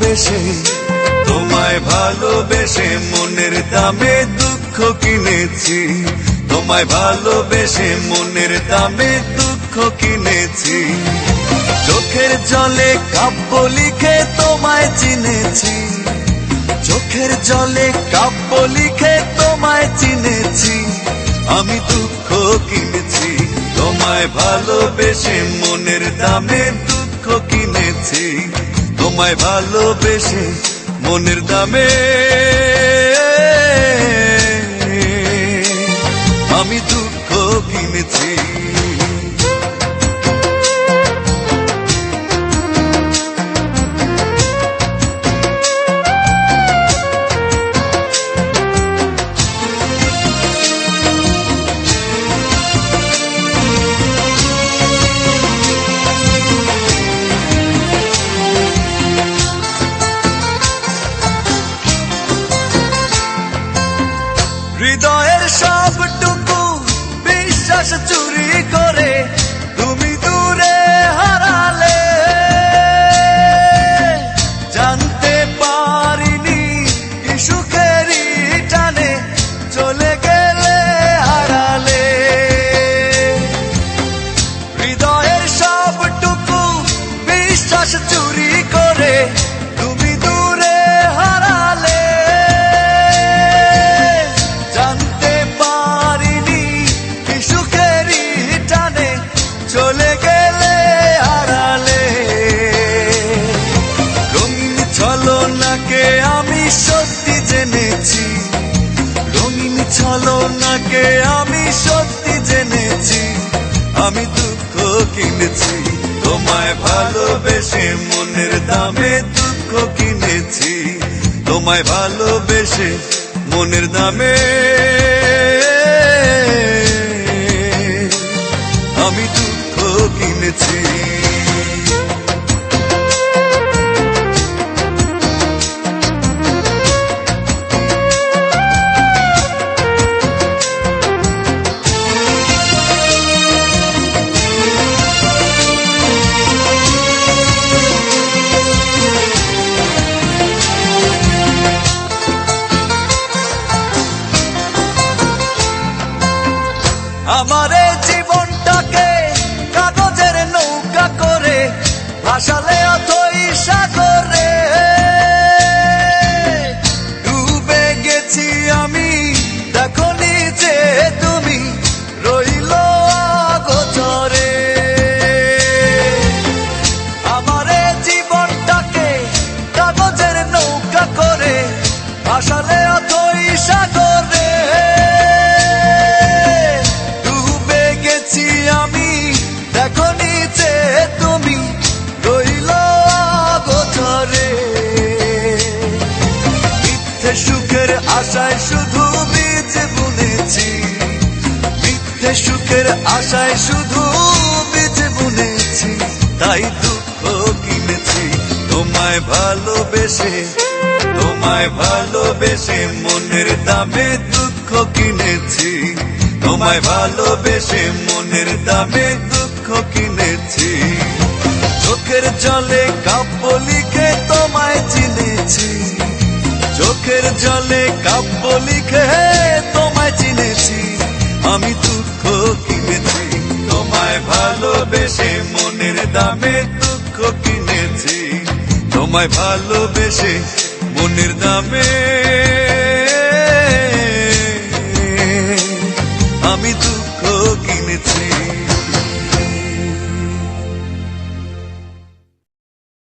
ভালোবেসে, তোমায় ভালোবেসে মনের দামে দুঃখ কিনেছি। তোমায় ভালোবেসে মনের দামে দুঃখ কিনেছি। চোখের জলে কাব্য লিখে তোমায় চিনেছি। চোখের জলে কাব্য লিখে তোমায় চিনেছি। আমি দুঃখ কিনেছি। তোমায় ভালোবেসে মনের দামে দুঃখ কিনেছি। তোমায় ভালোবেসে মনের দামে আমি দুঃখ কিনেছি। হৃদয়ের সবটুকু বিশ্বাস চুরি করে তুমি দূরে হারালে। জানতে পারিনি কি সুখেরই টানে চলে গেলে হারালে। হৃদয়ের সবটুকু বিশ্বাস চুরি করে তুমি দূরে হারালে। চলে গেলে হারালে। রঙিন ছলনাকে আমি সত্যি জেনেছি। রঙিন ছলনাকে আমি সত্যি জেনেছি। আমি দুঃখ কিনেছি। তোমায় ভালোবেসে মনের দামে দুঃখ কিনেছি। তোমায় ভালোবেসে মনের দামে আমি দুঃখ কিনেছি। আমারে জীবনটাকে কাগজের নৌকা করে ভাসালে অথই সাগরে। ডুবে গেছি আমি, দেখো নিচে তুমি রইল অগোচরে। আমারে জীবনটাকে কাগজের নৌকা করে ভাসালে অথই সাগরে। আমি দেখো নিচে তুমি রইল অগোচরে। মিথ্যে সুখের আশায় শুধু বীজ বুনেছি। মিথ্যে সুখের আশায় শুধু বীজ বুনেছি। তাই দুঃখ কিনেছি। তোমায় ভালোবেসে, তোমায় ভালোবেসে মনের দামে দুঃখ কিনেছি। তোমায় ভালোবেসে মনের দামে দুঃখ কিনেছি। চোখের জলে কাব্য লিখে তোমায় চিনেছি। চোখের জলে কাব্য লিখে তোমায় চিনেছি। আমি দুঃখ কিনেছি। তোমায় ভালোবেসে মনের দামে দুঃখ কিনেছি। তোমায় ভালোবেসে মনের দামে আমি